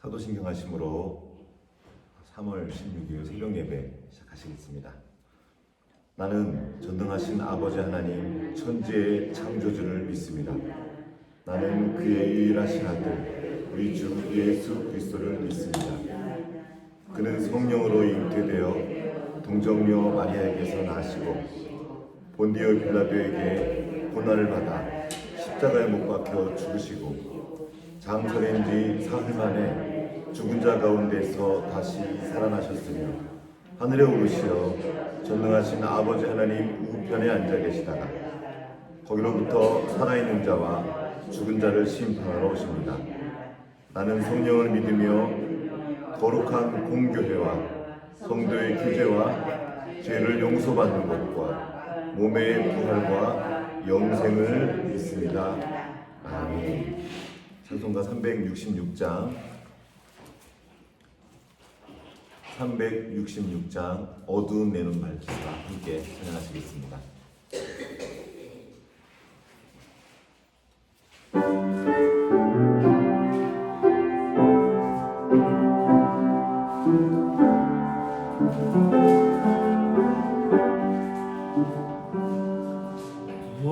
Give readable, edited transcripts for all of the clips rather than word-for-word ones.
사도신경하심으로 3월 16일 새벽 예배 시작하시겠습니다. 나는 전능하신 아버지 하나님 천지의 창조주를 믿습니다. 나는 그의 유일하신 아들 우리 주 예수 그리스도를 믿습니다. 그는 성령으로 잉태되어 동정녀 마리아에게서 나시고 본디오 빌라도에게 고난을 받아 십자가에 못 박혀 죽으시고 장사된 지 사흘 만에 죽은 자 가운데서 다시 살아나셨으며 하늘에 오르시어 전능하신 아버지 하나님 우편에 앉아 계시다가 거기로부터 살아있는 자와 죽은 자를 심판하러 오십니다. 나는 성령을 믿으며 거룩한 공교회와 성도의 규제와 죄를 용서받는 것과 몸의 부활과 영생을 믿습니다. 아멘. 찬송가 366장 어두운 내 눈 밝히사 함께 찬양하시겠습니다.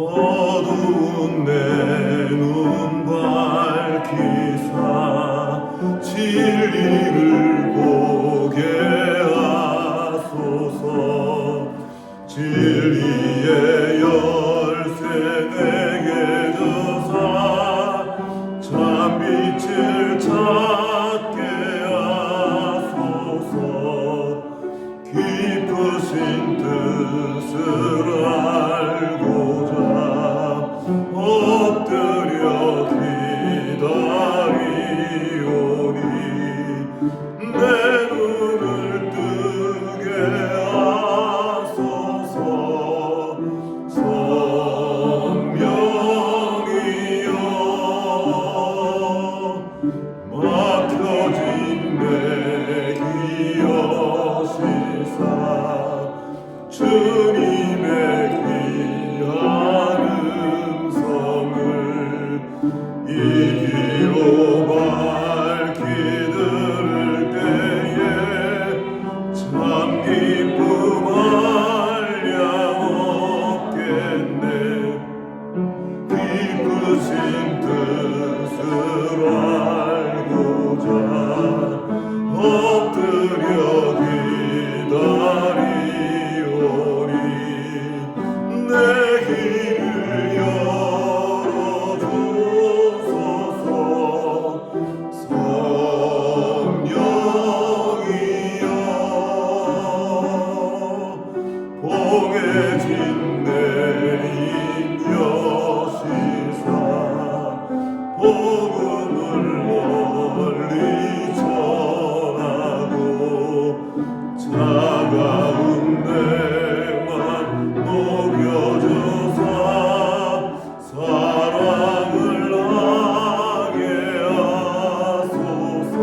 어두운 내 눈 밝히사 진리를 보게 하소서. 진리의 열쇠 내게 주사 참 빛을 찾게 하소서. 깊으신 뜻을 알고자 엎드려 기다리오니 내 눈을 뜨게 하소서. 성령이여 맡겨진 내 기여시사 주님의 귀한 음성을 이 길로 밝히 들을 때에 참 기쁨 한량 얻겠네. 깊으신 뜻을 알고자 엎드려 기다리오니 내 길을 열어주소서. 성령이여 봉해진 내 인여시사 복음을 널리 전하고 차가운 내만 녹여주사 사랑을 하게 하소서.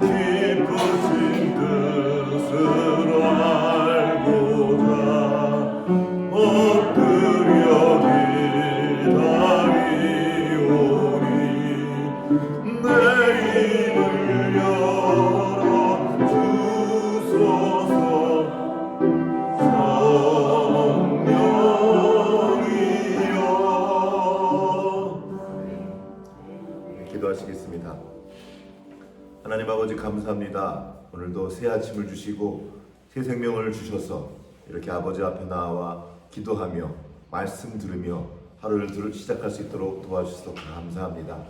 깊으신 뜻을 알고자 엎드려 기다리오니 내 입을 열어주소서. 성령이여. 기도하시겠습니다. 하나님 아버지 감사합니다. 오늘도 새 아침을 주시고 새 생명을 주셔서 이렇게 아버지 앞에 나와 기도하며 말씀 들으며 하루를 시작할 수 있도록 도와주셔서 감사합니다.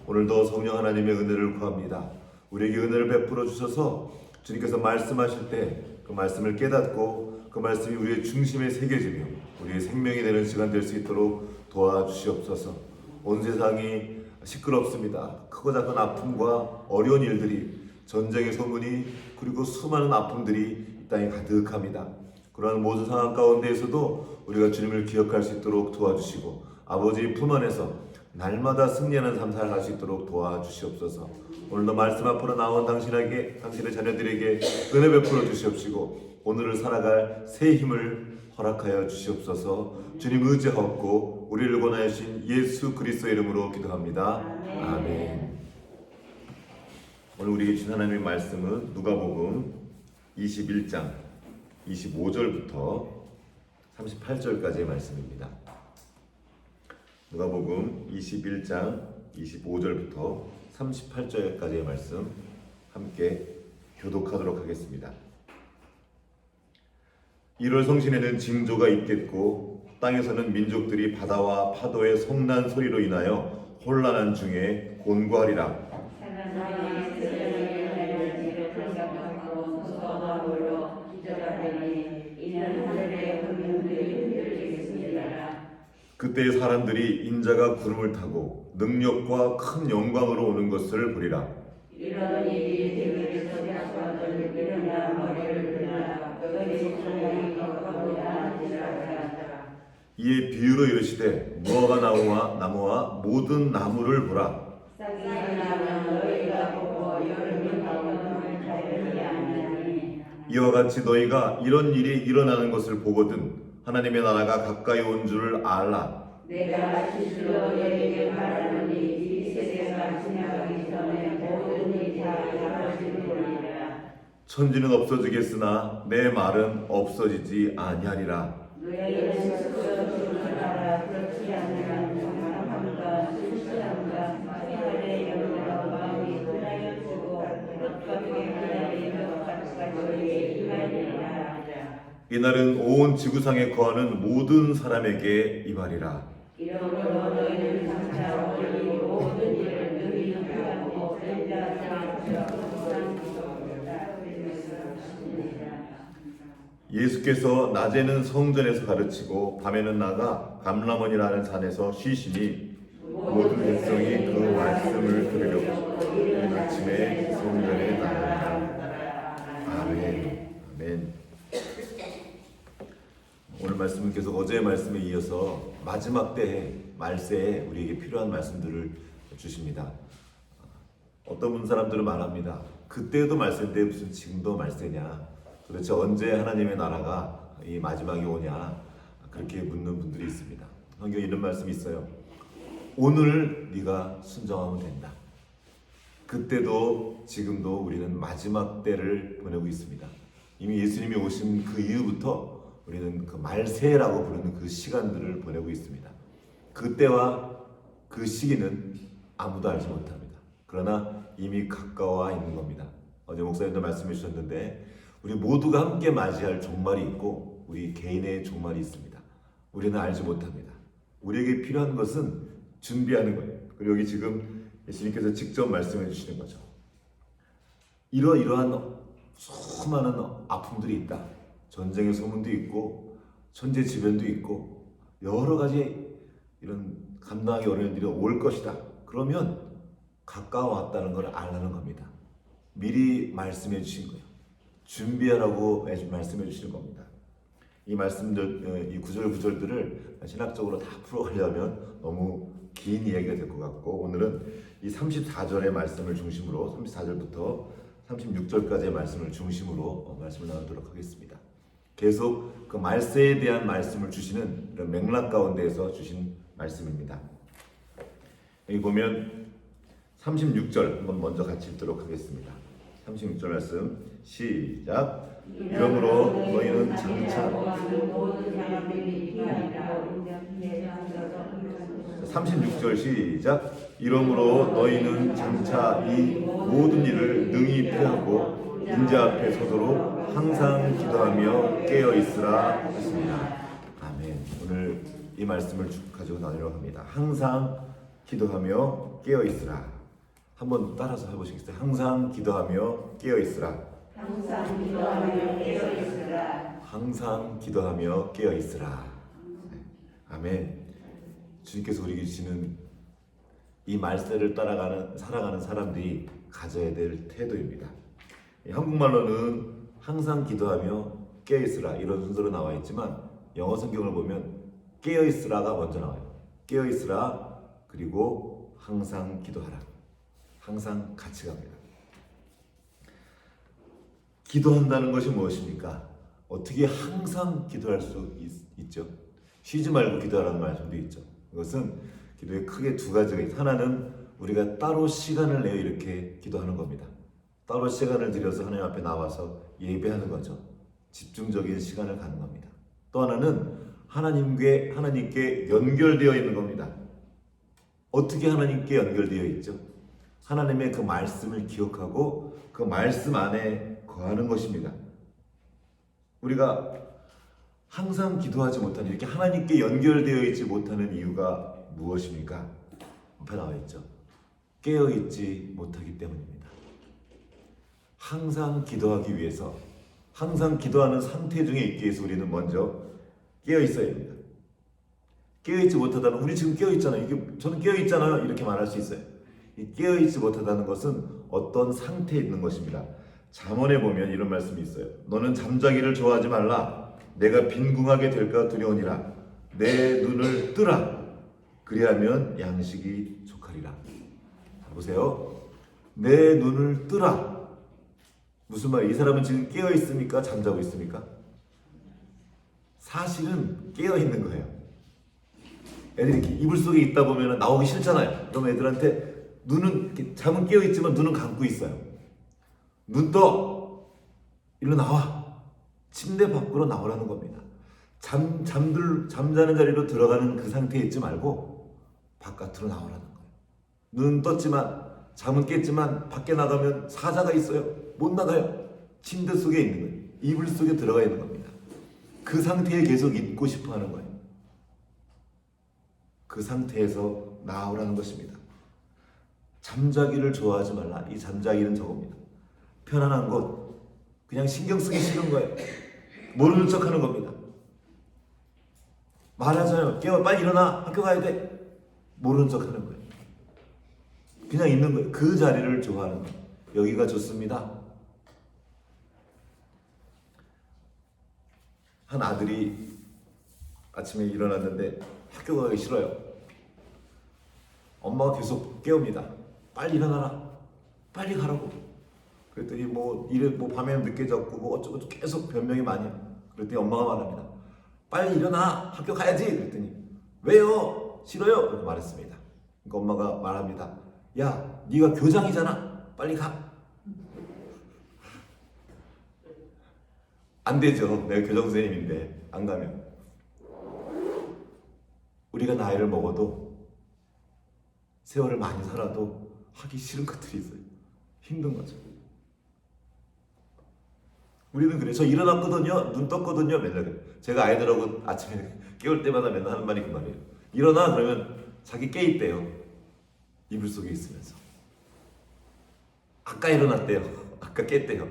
오늘도 성령 하나님의 은혜를 구합니다. 우리에게 은혜를 베풀어 주셔서 주님께서 말씀하실 때 그 말씀을 깨닫고 그 말씀이 우리의 중심에 새겨지며 우리의 생명이 되는 시간 될 수 있도록 도와주시옵소서. 온 세상이 시끄럽습니다. 크고 작은 아픔과 어려운 일들이, 전쟁의 소문이, 그리고 수많은 아픔들이 이 땅에 가득합니다. 그러한 모든 상황 가운데에서도 우리가 주님을 기억할 수 있도록 도와주시고 아버지의 품 안에서 날마다 승리하는 삶 살아갈 수 있도록 도와주시옵소서. 오늘도 말씀 앞으로 나온 당신의 자녀들에게 은혜 베풀어 주시옵시고 오늘을 살아갈 새 힘을 허락하여 주시옵소서. 주님 의지하옵고 우리를 권하신 예수 그리스도 이름으로 기도합니다. 아멘. 오늘 우리에게 주신 하나님의 말씀은 누가복음 21장 25절부터 38절까지의 말씀입니다. 누가복음 21장 25절부터 38절까지의 말씀 함께 교독하도록 하겠습니다. 1월 성신에는 징조가 있겠고 땅에서는 민족들이 바다와 파도의 성난 소리로 인하여 혼란한 중에 곤고하리라. 그때 사람들이 인자가 구름을 타고 능력과 큰 영광으로 오는 것을 보리라. 이런 일이 대교에서 약속하던 일어나 머리를 들라 너희 성령이 격하고자 하시라. 이에 비유로 이르시되 무화과 나무와 모든 나무를 보라. 싹이 나면 너희가 보고 여름이 가면 자연이 아니하니 이와 같이 너희가 이런 일이 일어나는 것을 보거든 하나님의 나라가 가까이 온 줄을 알라. 내가 실로 너희에게 말하노니 이 세대가 지나가기 전에 모든 일이 다 이루어지리라. 천지는 없어지겠으나 내 말은 없어지지 아니하리라. 너희는 스스로 조심하라. 그렇지 않으면 정함과 실수함과 하늘의 영광과 마음이 흔하여지고 헛가게 하나님의 가치가 너희에게 임하리라. 이날은 온 지구상에 거하는 모든 사람에게 임하리라. 이러므로 너희는 장차 어디 모든 일을 능히 하고 예수께서 낮에는 성전에서 가르치고 밤에는 나가 감람원이라는 산에서 쉬시니 모든 백성이 그 말씀을 들으려고 이른 아침에 성전에 나가니라. 아멘. 아멘. 오늘 말씀은 계속 어제의 말씀에 이어서 마지막 때에 말세에 우리에게 필요한 말씀들을 주십니다. 어떤 사람들은 말합니다. 그때도 말세인데 무슨 지금도 말세냐? 도대체 언제 하나님의 나라가 이 마지막이 오냐? 그렇게 묻는 분들이 있습니다. 성경에 이런 말씀이 있어요. 오늘 네가 순종하면 된다. 그때도 지금도 우리는 마지막 때를 보내고 있습니다. 이미 예수님이 오신 그 이후부터 우리는 그 말세라고 부르는 그 시간들을 보내고 있습니다. 그때와 그 시기는 아무도 알지 못합니다. 그러나 이미 가까워 있는 겁니다. 어제 목사님도 말씀해 주셨는데 우리 모두가 함께 맞이할 종말이 있고 우리 개인의 종말이 있습니다. 우리는 알지 못합니다. 우리에게 필요한 것은 준비하는 거예요. 그리고 여기 지금 예수님께서 직접 말씀해 주시는 거죠. 이러이러한 수많은 아픔들이 있다. 전쟁의 소문도 있고 천재지변도 있고 여러 가지 이런 감당하기 어려운 일이 올 것이다. 그러면 가까워 왔다는 걸 알라는 겁니다. 미리 말씀해 주신 거예요. 준비하라고 말씀해 주시는 겁니다. 이 말씀들, 이 구절들을 신학적으로 다 풀어가려면 너무 긴 이야기가 될 것 같고 오늘은 이 34절의 말씀을 중심으로 34절부터 36절까지의 말씀을 중심으로 말씀을 나누도록 하겠습니다. 계속 그 말세에 대한 말씀을 주시는 이런 맥락 가운데에서 주신 말씀입니다. 여기 보면 36절 한번 먼저 같이 읽도록 하겠습니다. 36절 말씀 시작. 그러므로 너희는 장차 36절 시작. 이러므로 너희는 장차 이 모든 일을 능히 피하고 인자 앞에 서도록 항상 기도하며 깨어 있으라 하십니다. 아멘. 오늘 이 말씀을 가지고 나누려고 합니다. 항상 기도하며 깨어 있으라. 한번 따라서 해보시겠어요? 항상 기도하며 깨어 있으라. 항상 기도하며 깨어 있으라. 항상 기도하며 깨어 있으라. 네. 아멘. 주님께서 우리에게 주시는 이 말세를 살아가는 사람들이 가져야 될 태도입니다. 한국말로는 항상 기도하며 깨어 있으라 이런 순서로 나와 있지만 영어 성경을 보면 깨어 있으라가 먼저 나와요. 깨어 있으라 그리고 항상 기도하라. 항상 같이 갑니다. 기도한다는 것이 무엇입니까? 어떻게 항상 기도할 수 있죠? 쉬지 말고 기도하라는 말씀도 있죠. 그것은 기도에 크게 두 가지가 있어요. 하나는 우리가 따로 시간을 내어 이렇게 기도하는 겁니다. 따로 시간을 들여서 하나님 앞에 나와서 예배하는 거죠. 집중적인 시간을 갖는 겁니다. 또 하나는 하나님께 연결되어 있는 겁니다. 어떻게 하나님께 연결되어 있죠? 하나님의 그 말씀을 기억하고 그 말씀 안에 거하는 것입니다. 우리가 항상 기도하지 못하는, 이렇게 하나님께 연결되어 있지 못하는 이유가 무엇입니까? 앞에 나와 있죠. 깨어 있지 못하기 때문입니다. 항상 기도하기 위해서, 항상 기도하는 상태 중에 있기 위해서 우리는 먼저 깨어 있어야 합니다. 깨어 있지 못하다는, 우리 지금 깨어 있잖아요. 이게 저는 깨어 있잖아요. 이렇게 말할 수 있어요. 이 깨어 있지 못하다는 것은 어떤 상태에 있는 것입니다. 잠언에 보면 이런 말씀이 있어요. 너는 잠자기를 좋아하지 말라. 내가 빈궁하게 될까 두려우니라. 내 눈을 뜨라. 그리하면 양식이 족하리라. 자, 보세요. 내 눈을 뜨라. 무슨 말이에요? 이 사람은 지금 깨어 있습니까? 잠자고 있습니까? 사실은 깨어 있는 거예요. 애들이 이렇게 이불 속에 있다 보면 나오기 싫잖아요. 그럼 애들한테 눈은 이렇게, 잠은 깨어 있지만 눈은 감고 있어요. 눈 떠! 일로 나와! 침대 밖으로 나오라는 겁니다. 잠자는 자리로 들어가는 그 상태에 있지 말고 바깥으로 나오라는 거예요. 눈 떴지만, 잠은 깼지만 밖에 나가면 사자가 있어요. 못 나가요. 침대 속에 있는 거예요. 이불 속에 들어가 있는 겁니다. 그 상태에 계속 있고 싶어 하는 거예요. 그 상태에서 나오라는 것입니다. 잠자기를 좋아하지 말라. 이 잠자기는 저겁니다. 편안한 곳, 그냥 신경 쓰기 싫은 거예요. 모르는 척 하는 겁니다. 말하잖아요. 깨워, 빨리 일어나, 학교 가야 돼. 모르는 척 하는 거예요. 그냥 있는 거예요. 그 자리를 좋아하는 거예요. 여기가 좋습니다. 한 아들이 아침에 일어났는데 학교 가기 싫어요. 엄마가 계속 깨웁니다. 빨리 일어나라. 빨리 가라고. 그랬더니 밤에 늦게 잤고 뭐 어쩌고 계속 변명이 많이 해요. 그랬더니 엄마가 말합니다. 빨리 일어나. 학교 가야지. 그랬더니 왜요? 싫어요. 이렇게 말했습니다. 그러니까 엄마가 말합니다. 야, 네가 교장이잖아. 빨리 가. 안 되죠. 내가 교장 선생님인데 안 가면. 우리가 나이를 먹어도 세월을 많이 살아도 하기 싫은 것들이 있어요. 힘든 거죠. 우리는 그래. 저 일어났거든요. 눈 떴거든요. 맨날 그래. 제가 아이들하고 아침에 깨울 때마다 맨날 하는 말이 그 말이에요. 일어나. 그러면 자기 깨 있대요. 이불 속에 있으면서. 아까 일어났대요. 아까 깼대요.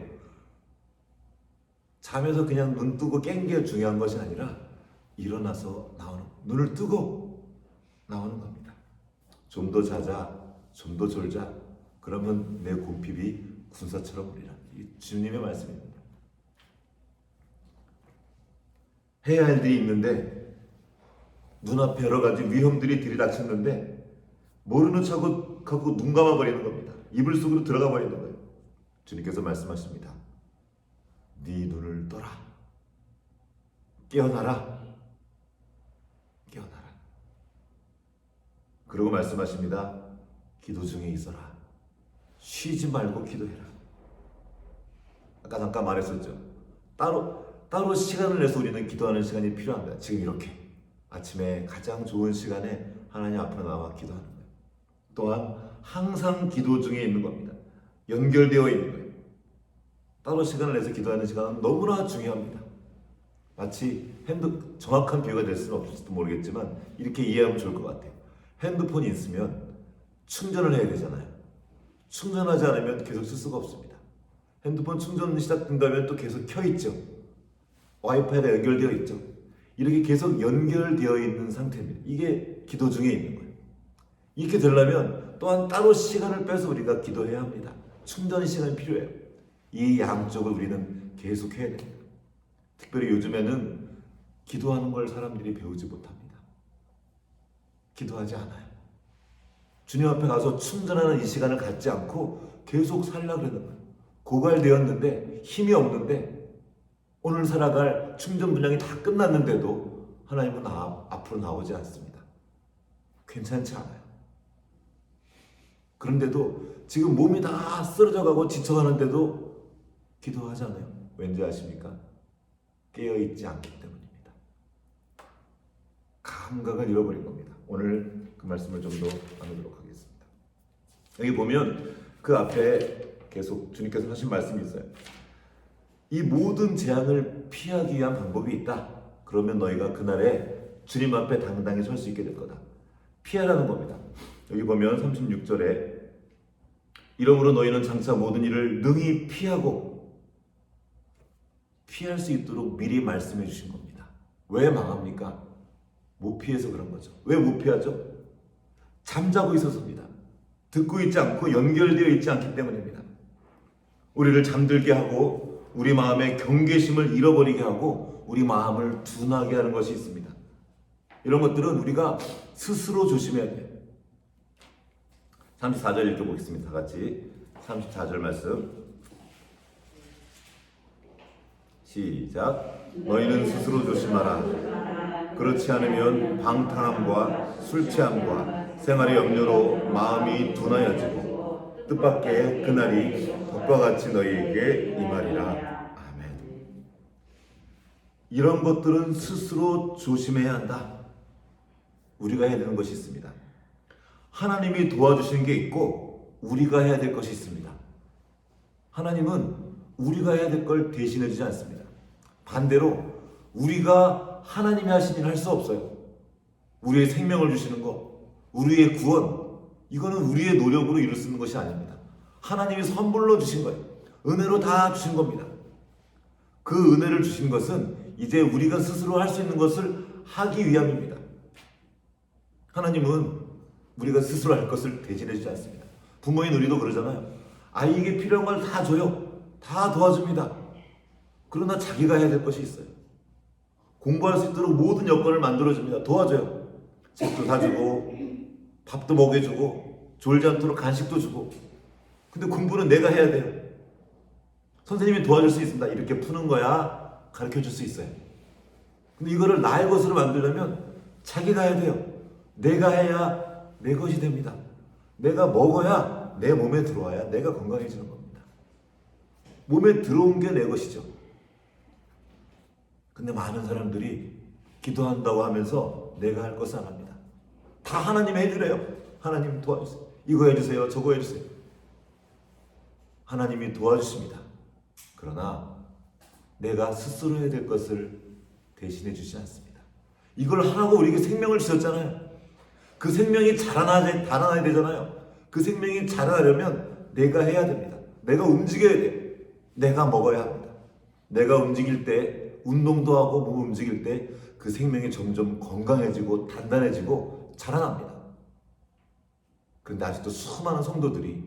잠에서 그냥 눈 뜨고 깬 게 중요한 것이 아니라 일어나서 눈을 뜨고 나오는 겁니다. 좀 더 자자, 좀 더 졸자. 그러면 내 궁핍이 군사처럼 우리라. 이 주님의 말씀입니다. 해야 할 일이 있는데 눈앞에 여러 가지 위험들이 들이닥쳤는데 모르는 척하고 눈 감아버리는 겁니다. 이불 속으로 들어가 버리는 거예요. 주님께서 말씀하십니다. 네 눈을 떠라. 깨어나라. 깨어나라. 그리고 말씀하십니다. 기도 중에 있어라. 쉬지 말고 기도해라. 아까 잠깐 말했었죠. 따로 시간을 내서 우리는 기도하는 시간이 필요합니다. 지금 이렇게 아침에 가장 좋은 시간에 하나님 앞에 나와 기도하는 거예요. 또한 항상 기도 중에 있는 겁니다. 연결되어 있는 거예요. 따로 시간을 내서 기도하는 시간은 너무나 중요합니다. 마치 정확한 비유가 될 수는 없을지도 모르겠지만 이렇게 이해하면 좋을 것 같아요. 핸드폰이 있으면 충전을 해야 되잖아요. 충전하지 않으면 계속 쓸 수가 없습니다. 핸드폰 충전 시작된다면 또 계속 켜 있죠. 와이파이가 연결되어 있죠. 이렇게 계속 연결되어 있는 상태입니다. 이게 기도 중에 있는 거예요. 이렇게 되려면 또한 따로 시간을 빼서 우리가 기도해야 합니다. 충전 시간이 필요해요. 이 양쪽을 우리는 계속 해야 됩니다. 특별히 요즘에는 기도하는 걸 사람들이 배우지 못합니다. 기도하지 않아요. 주님 앞에 가서 충전하는 이 시간을 갖지 않고 계속 살려고 그러는 거예요. 고갈되었는데 힘이 없는데 오늘 살아갈 충전 분량이 다 끝났는데도 하나님은 앞으로 나오지 않습니다. 괜찮지 않아요. 그런데도 지금 몸이 다 쓰러져가고 지쳐가는데도 기도하잖아요. 왠지 아십니까? 깨어있지 않기 때문입니다. 감각을 잃어버린 겁니다. 오늘 그 말씀을 좀 더 나누도록 하겠습니다. 여기 보면 그 앞에 계속 주님께서 하신 말씀이 있어요. 이 모든 재앙을 피하기 위한 방법이 있다. 그러면 너희가 그날에 주님 앞에 당당히 설 수 있게 될 거다. 피하라는 겁니다. 여기 보면 36절에 이러므로 너희는 장차 모든 일을 능히 피하고 피할 수 있도록 미리 말씀해 주신 겁니다. 왜 망합니까? 못 피해서 그런 거죠. 왜 못 피하죠? 잠자고 있어서입니다. 듣고 있지 않고 연결되어 있지 않기 때문입니다. 우리를 잠들게 하고 우리 마음의 경계심을 잃어버리게 하고 우리 마음을 둔하게 하는 것이 있습니다. 이런 것들은 우리가 스스로 조심해야 돼요. 34절 읽어보겠습니다. 다 같이 34절 말씀 시작. 너희는 스스로 조심하라. 그렇지 않으면 방탕함과 술취함과 생활의 염려로 마음이 둔하여지고 뜻밖의 그날이 덕과 같이 너희에게 임하리라. 아멘. 이런 것들은 스스로 조심해야 한다. 우리가 해야 되는 것이 있습니다. 하나님이 도와주시는 게 있고 우리가 해야 될 것이 있습니다. 하나님은 우리가 해야 될 걸 대신해 주지 않습니다. 반대로 우리가 하나님이 하신 일을 할 수 없어요. 우리의 생명을 주시는 것, 우리의 구원, 이거는 우리의 노력으로 이룰 수 있는 것이 아닙니다. 하나님이 선물로 주신 거예요. 은혜로 다 주신 겁니다. 그 은혜를 주신 것은 이제 우리가 스스로 할 수 있는 것을 하기 위함입니다. 하나님은 우리가 스스로 할 것을 대신해 주지 않습니다. 부모인 우리도 그러잖아요. 아이에게 필요한 걸 다 줘요. 다 도와줍니다. 그러나 자기가 해야 될 것이 있어요. 공부할 수 있도록 모든 여건을 만들어줍니다. 도와줘요. 책도 사주고 밥도 먹여주고 졸지 않도록 간식도 주고. 근데 공부는 내가 해야 돼요. 선생님이 도와줄 수 있습니다. 이렇게 푸는 거야 가르쳐줄 수 있어요. 근데 이거를 나의 것으로 만들려면 자기가 해야 돼요. 내가 해야 내 것이 됩니다. 내가 먹어야 내 몸에 들어와야 내가 건강해지는 겁니다. 몸에 들어온 게 내 것이죠. 근데 많은 사람들이 기도한다고 하면서 내가 할 것을 안 합니다. 다 하나님 해주래요. 하나님 도와주세요. 이거 해주세요. 저거 해주세요. 하나님이 도와주십니다. 그러나 내가 스스로 해야 될 것을 대신해 주지 않습니다. 이걸 하라고 우리에게 생명을 주셨잖아요. 그 생명이 자라나야 되잖아요. 그 생명이 자라나려면 내가 해야 됩니다. 내가 움직여야 돼요. 내가 먹어야 합니다. 내가 움직일 때, 운동도 하고 몸을 움직일 때 그 생명이 점점 건강해지고 단단해지고 자라납니다. 그런데 아직도 수많은 성도들이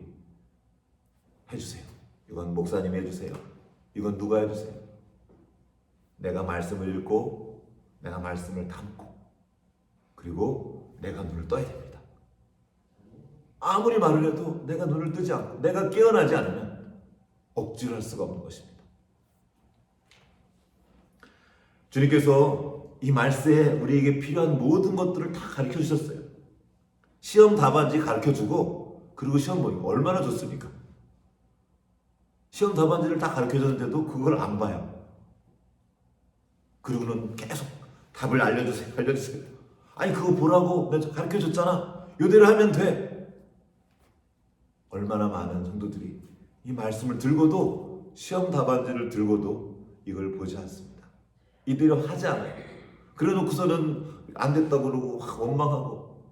해주세요. 이건 목사님이 해주세요. 이건 누가 해주세요. 내가 말씀을 읽고 내가 말씀을 담고 그리고 내가 눈을 떠야 됩니다. 아무리 말을 해도 내가 눈을 뜨지 않고 내가 깨어나지 않으면 억지로 할 수가 없는 것입니다. 주님께서 이 말세에 우리에게 필요한 모든 것들을 다 가르쳐 주셨어요. 시험 답안지 가르쳐 주고 그리고 시험 보니까 얼마나 좋습니까? 시험 답안지를 다 가르쳐 줬는데도 그걸 안 봐요. 그리고는 계속 답을 알려주세요. 아니 그거 보라고 내가 가르쳐 줬잖아. 요대로 하면 돼. 얼마나 많은 성도들이 이 말씀을 들고도 시험 답안지를 들고도 이걸 보지 않습니다. 이대로 하지 않아요. 그래 놓고서는 안 됐다고 그러고 원망하고.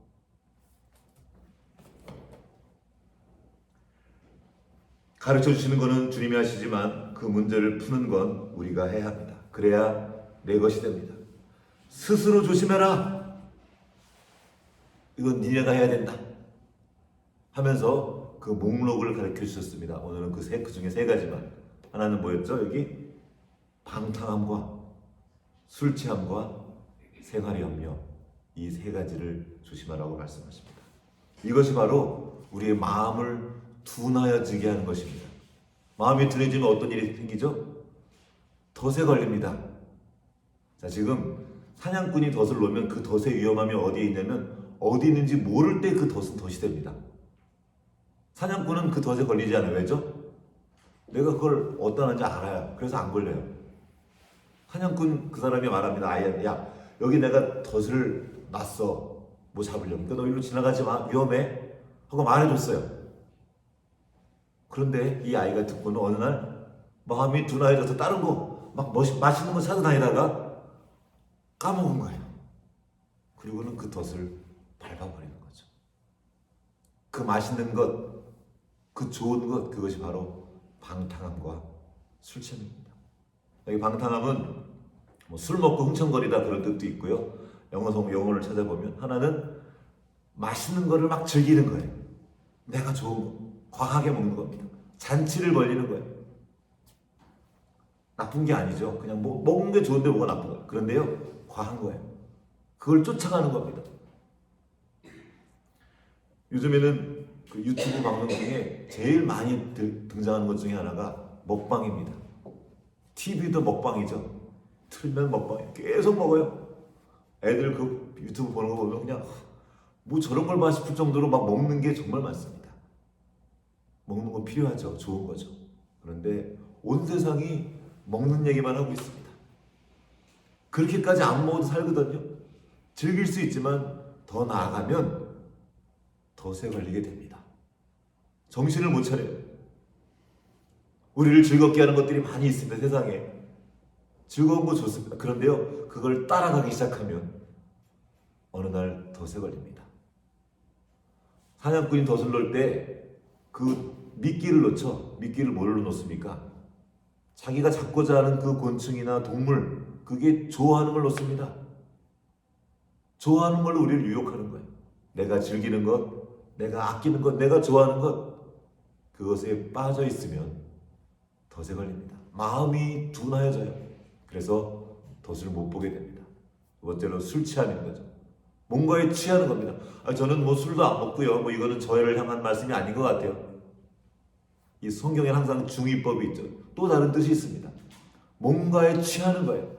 가르쳐 주시는 것은 주님이 하시지만 그 문제를 푸는 건 우리가 해야 합니다. 그래야 내 것이 됩니다. 스스로 조심해라. 이건 니네가 해야 된다. 하면서 그 목록을 가르쳐 주셨습니다. 오늘은 그 중에 세 가지만. 하나는 뭐였죠? 여기 방탕함과 술 취함과 생활의 염려, 이 세 가지를 조심하라고 말씀하십니다. 이것이 바로 우리의 마음을 둔하여지게 하는 것입니다. 마음이 둔해지면 어떤 일이 생기죠? 덫에 걸립니다. 자, 지금 사냥꾼이 덫을 놓으면 그 덫의 위험함이 어디에 있냐면 어디 있는지 모를 때 그 덫은 덫이 됩니다. 사냥꾼은 그 덫에 걸리지 않아요. 왜죠? 내가 그걸 어디다 놨는지 알아요. 그래서 안 걸려요. 사냥꾼 그 사람이 말합니다. 아이한테, 야, 여기 내가 덫을 놨어. 뭐 잡으려고. 그러니까 너 일로 지나가지 마. 위험해. 하고 말해줬어요. 그런데 이 아이가 듣고는 어느 날 마음이 둔하여져서 다른 거 막 맛있는 거 찾아다니다가 까먹은 거예요. 그리고는 그 덫을 밟아버리는 거죠. 그 맛있는 것, 그 좋은 것, 그것이 바로 방탕함과 술 취함입니다. 여기 방탕함은 뭐 술 먹고 흥청거리다 그런 뜻도 있고요. 영어를 찾아보면 하나는 맛있는 거를 막 즐기는 거예요. 내가 좋은 거, 과하게 먹는 겁니다. 잔치를 벌리는 거예요. 나쁜 게 아니죠. 그냥 뭐 먹는 게 좋은데 뭐가 나쁜 거예요. 그런데요, 과한 거예요. 그걸 쫓아가는 겁니다. 요즘에는 그 유튜브 방송 중에 제일 많이 등장하는 것 중에 하나가 먹방입니다. TV도 먹방이죠. 틀면 먹방이에요. 계속 먹어요. 애들 그 유튜브 보는 거 보면 그냥 뭐 저런 걸 봐 싶을 정도로 막 먹는 게 정말 많습니다. 먹는 거 필요하죠. 좋은 거죠. 그런데 온 세상이 먹는 얘기만 하고 있습니다. 그렇게까지 안 먹어도 살거든요. 즐길 수 있지만 더 나아가면 덫에 걸리게 됩니다. 정신을 못 차려요. 우리를 즐겁게 하는 것들이 많이 있습니다. 세상에. 즐거운 거 좋습니다. 그런데요, 그걸 따라가기 시작하면 어느 날 덫에 걸립니다. 사냥꾼이 덫을 놓을 때 그 미끼를 놓죠. 미끼를 뭘로 놓습니까? 자기가 잡고자 하는 그 곤충이나 동물, 그게 좋아하는 걸 놓습니다. 좋아하는 걸로 우리를 유혹하는 거예요. 내가 즐기는 것, 내가 아끼는 것, 내가 좋아하는 것, 그것에 빠져 있으면 덫에 걸립니다. 마음이 둔하여져요. 그래서 덫을 못 보게 됩니다. 두 번째로 술 취하는 거죠. 뭔가에 취하는 겁니다. 저는 뭐 술도 안 먹고요. 뭐 이거는 저를 향한 말씀이 아닌 것 같아요. 이 성경에 항상 중의법이 있죠. 또 다른 뜻이 있습니다. 뭔가에 취하는 거예요.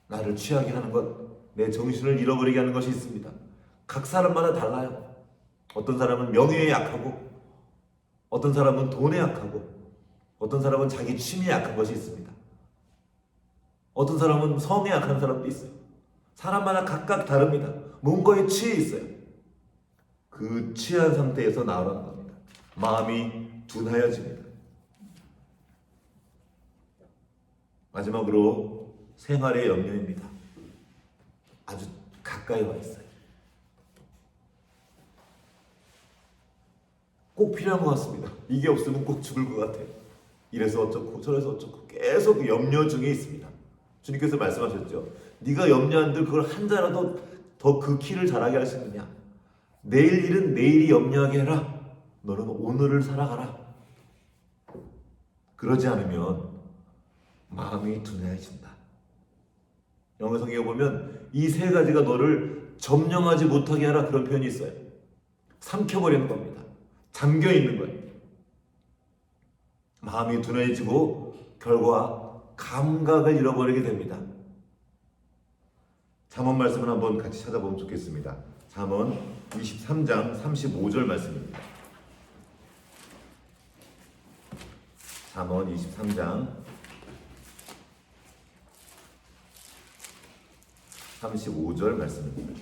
나를 취하게 하는 것, 내 정신을 잃어버리게 하는 것이 있습니다. 각 사람마다 달라요. 어떤 사람은 명예에 약하고, 어떤 사람은 돈에 약하고, 어떤 사람은 자기 취미에 약한 것이 있습니다. 어떤 사람은 성에 약한 사람도 있어요. 사람마다 각각 다릅니다. 뭔가에 취해 있어요. 그 취한 상태에서 나오라는 겁니다. 마음이 둔하여집니다. 마지막으로 생활의 염려입니다. 아주 가까이 와 있어요. 꼭 필요한 것 같습니다. 이게 없으면 꼭 죽을 것 같아요. 이래서 어쩌고 저래서 어쩌고 계속 염려 중에 있습니다. 주님께서 말씀하셨죠. 네가 염려한들 그걸 한 자라도 더 그 키를 자라게 할 수 있느냐. 내일 일은 내일이 염려하게 해라. 너는 오늘을 살아가라. 그러지 않으면 마음이 둔해진다. 영어 성경에 보면 이 세 가지가 너를 점령하지 못하게 하라 그런 표현이 있어요. 삼켜버리는 겁니다. 잠겨 있는 거예요. 마음이 둔해지고 결과 감각을 잃어버리게 됩니다. 잠언 말씀을 한번 같이 찾아보면 좋겠습니다. 잠언 23장 35절 말씀입니다. 잠언 23장 35절 말씀입니다.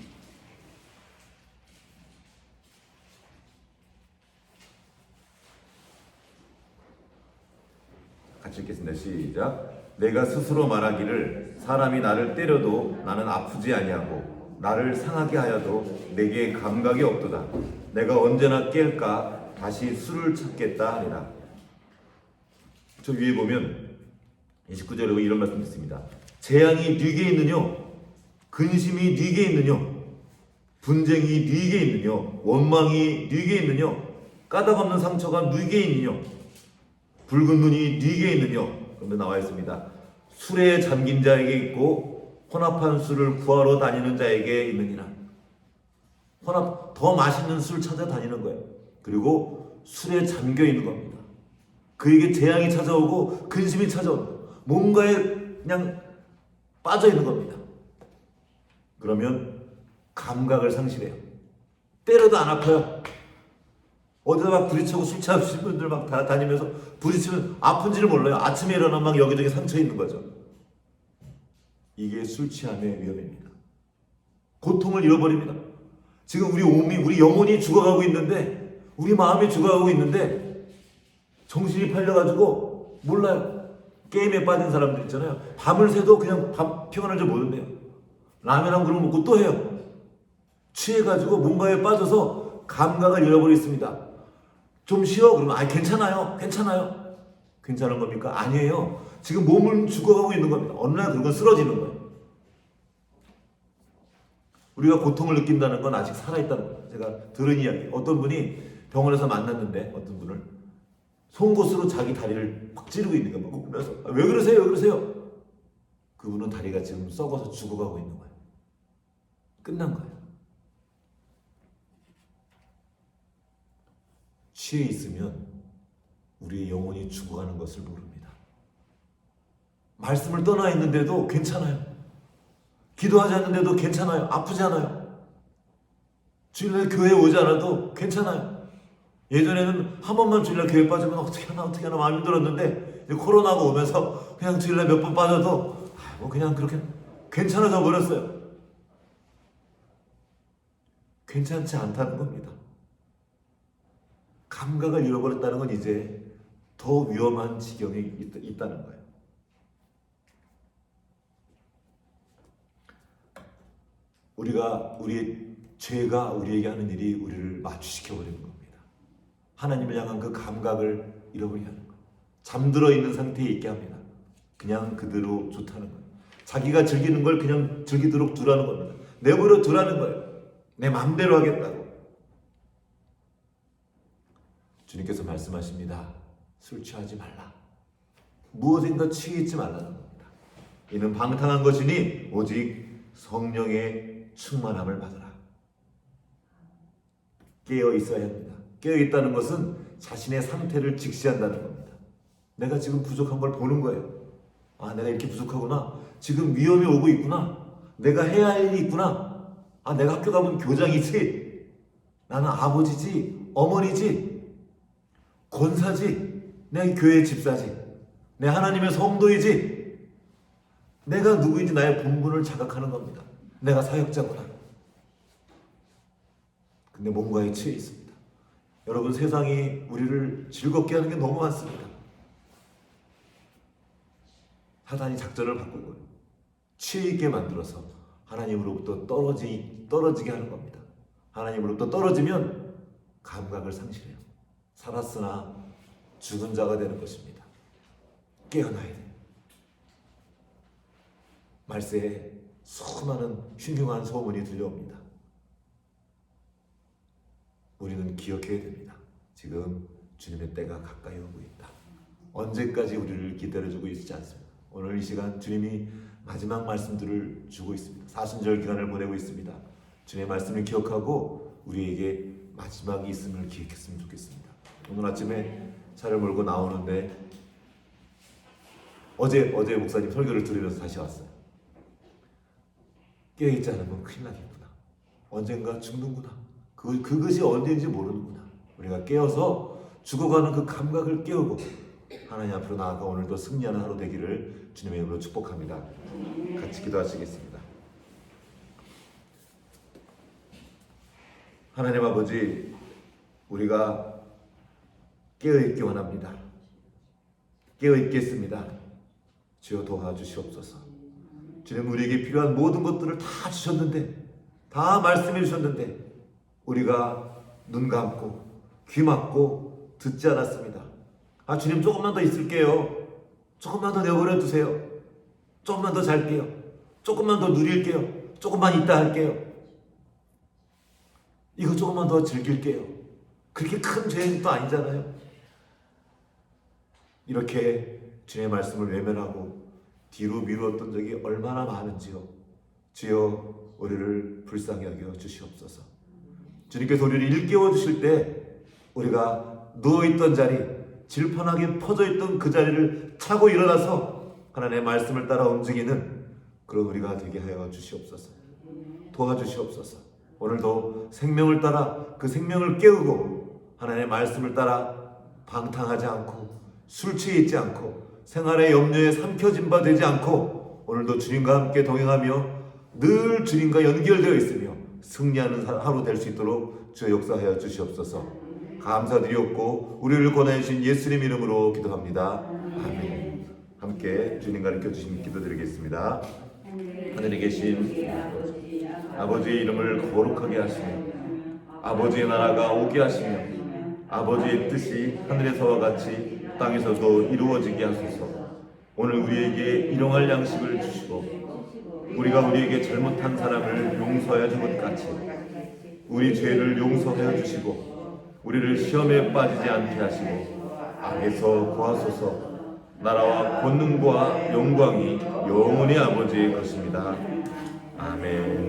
같이 읽겠습니다. 시작. 내가 스스로 말하기를 사람이 나를 때려도 나는 아프지 아니하고 나를 상하게 하여도 내게 감각이 없도다. 내가 언제나 깰까 다시 술을 찾겠다 하리라. 저 위에 보면 29절에 이런 말씀이 있습니다. 재앙이 네게 있느뇨? 근심이 네게 있느뇨? 분쟁이 네게 있느뇨? 원망이 네게 있느뇨? 까닭 없는 상처가 네게 있느뇨? 붉은 눈이 네게 있느뇨? 그런데 나와 있습니다. 술에 잠긴 자에게 있고 혼합한 술을 구하러 다니는 자에게 있느니라. 더 맛있는 술 찾아다니는 거예요. 그리고 술에 잠겨 있는 겁니다. 그에게 재앙이 찾아오고 근심이 찾아오는 거예요. 뭔가에 그냥 빠져 있는 겁니다. 그러면 감각을 상실해요. 때려도 안 아파요. 어디다 막 부딪히고 술 취하신 분들 막 다 다니면서 부딪히면 아픈지를 몰라요. 아침에 일어나면 막 여기저기 상처 있는 거죠. 이게 술 취함의 위험입니다. 고통을 잃어버립니다. 지금 우리 몸이, 우리 영혼이 죽어가고 있는데, 우리 마음이 죽어가고 있는데 정신이 팔려가지고 몰라요. 게임에 빠진 사람들 있잖아요. 밤을 새도 그냥 피곤한 줄 모른대요. 라면 한 그릇 먹고 또 해요. 취해가지고 뭔가에 빠져서 감각을 잃어버렸습니다. 좀 쉬어? 그러면 괜찮아요. 괜찮아요. 괜찮은 겁니까? 아니에요. 지금 몸은 죽어가고 있는 겁니다. 어느 날 그건 쓰러지는 거예요. 우리가 고통을 느낀다는 건 아직 살아있다는 거예요. 제가 들은 이야기. 어떤 분이 병원에서 만났는데 어떤 분을 송곳으로 자기 다리를 막 찌르고 있는 거예요. 막 보면서 왜 그러세요? 왜 그러세요? 그분은 다리가 지금 썩어서 죽어가고 있는 거예요. 끝난 거예요. 취해 있으면 우리의 영혼이 죽어가는 것을 모릅니다. 말씀을 떠나 있는데도 괜찮아요. 기도하지 않는데도 괜찮아요. 아프지 않아요. 주일날 교회에 오지 않아도 괜찮아요. 예전에는 한 번만 주일날 교회 빠지면 어떻게 하나 마음이 힘들었는데 코로나가 오면서 그냥 주일날 몇 번 빠져도 뭐 그냥 그렇게 괜찮아져 버렸어요. 괜찮지 않다는 겁니다. 감각을 잃어버렸다는 건 이제 더 위험한 지경에 있다는 거예요. 우리의 죄가 우리에게 하는 일이 우리를 마취시켜버리는 겁니다. 하나님을 향한 그 감각을 잃어버리게 하는 거예요. 잠들어 있는 상태에 있게 합니다. 그냥 그대로 좋다는 거예요. 자기가 즐기는 걸 그냥 즐기도록 두라는 겁니다. 내버려 두라는 거예요. 내 마음대로 하겠다고. 주님께서 말씀하십니다. 술 취하지 말라. 무엇인가 취해 있지 말라는 겁니다. 이는 방탕한 것이니 오직 성령의 충만함을 받으라. 깨어 있어야 합니다. 깨어 있다는 것은 자신의 상태를 직시한다는 겁니다. 내가 지금 부족한 걸 보는 거예요. 내가 이렇게 부족하구나. 지금 위험이 오고 있구나. 내가 해야 할 일이 있구나. 내가 학교 가면 교장이지. 나는 아버지지, 어머니지, 권사지, 내 교회 집사지, 내 하나님의 성도이지. 내가 누구인지 나의 본분을 자각하는 겁니다. 내가 사역자구나. 근데 뭔가에 취해 있습니다. 여러분, 세상이 우리를 즐겁게 하는 게 너무 많습니다. 사단이 작전을 바꾸고 취해 있게 만들어서 하나님으로부터 떨어지게 하는 겁니다. 하나님으로부터 떨어지면 감각을 상실해요. 살았으나 죽은 자가 되는 것입니다. 깨어나야 돼요. 말세에 수많은 흉흉한 소문이 들려옵니다. 우리는 기억해야 됩니다. 지금 주님의 때가 가까이 오고 있다. 언제까지 우리를 기다려주고 있지 않습니다. 오늘 이 시간 주님이 마지막 말씀들을 주고 있습니다. 사순절 기간을 보내고 있습니다. 주님의 말씀을 기억하고 우리에게 마지막이 있음을 기억했으면 좋겠습니다. 오늘 아침에 차를 몰고 나오는데 어제 목사님 설교를 들으면서 다시 왔어요. 깨어있지 않으면 큰일 나겠구나. 언젠가 죽는구나. 그것이 언제인지 모르는구나. 우리가 깨어서 죽어가는 그 감각을 깨우고 하나님 앞으로 나아가 오늘도 승리하는 하루 되기를 주님의 이름으로 축복합니다. 같이 기도하시겠습니다. 하나님 아버지, 우리가 깨어있기 원합니다. 깨어있겠습니다. 주여 도와주시옵소서. 주님, 우리에게 필요한 모든 것들을 다 주셨는데, 다 말씀해 주셨는데 우리가 눈 감고 귀 막고 듣지 않았습니다. 주님, 조금만 더 있을게요. 조금만 더 내버려 두세요. 조금만 더 잘게요. 조금만 더 누릴게요. 조금만 있다 할게요. 이거 조금만 더 즐길게요. 그렇게 큰 죄는 또 아니잖아요. 이렇게 주님의 말씀을 외면하고 뒤로 미루었던 적이 얼마나 많은지요. 주여, 우리를 불쌍히 여겨 주시옵소서. 주님께서 우리를 일깨워 주실 때 우리가 누워있던 자리, 질펀하게 퍼져있던 그 자리를 차고 일어나서 하나님의 말씀을 따라 움직이는 그런 우리가 되게 하여 주시옵소서. 도와주시옵소서. 오늘도 생명을 따라 그 생명을 깨우고 하나님의 말씀을 따라 방탕하지 않고 술 취해 있지 않고 생활의 염려에 삼켜진 바 되지 않고 오늘도 주님과 함께 동행하며 늘 주님과 연결되어 있으며 승리하는 하루 될 수 있도록 주여 역사하여 주시옵소서. 감사드리옵고 우리를 권하여 주신 예수님 이름으로 기도합니다. 아멘. 함께 주님과 이끌어 주신 기도드리겠습니다. 하늘에 계신 아버지의 이름을 거룩하게 하시며 아버지의 나라가 오게 하시며 아버지의 뜻이 하늘에서와 같이 땅에서도 이루어지게 하소서. 오늘 우리에게 일용할 양식을 주시고 우리가 우리에게 잘못한 사람을 용서하여 준 것 같이 우리 죄를 용서하여 주시고 우리를 시험에 빠지지 않게 하시고 악에서 구하소서. 나라와 권능과 영광이 영원히 아버지의 것입니다. 아멘.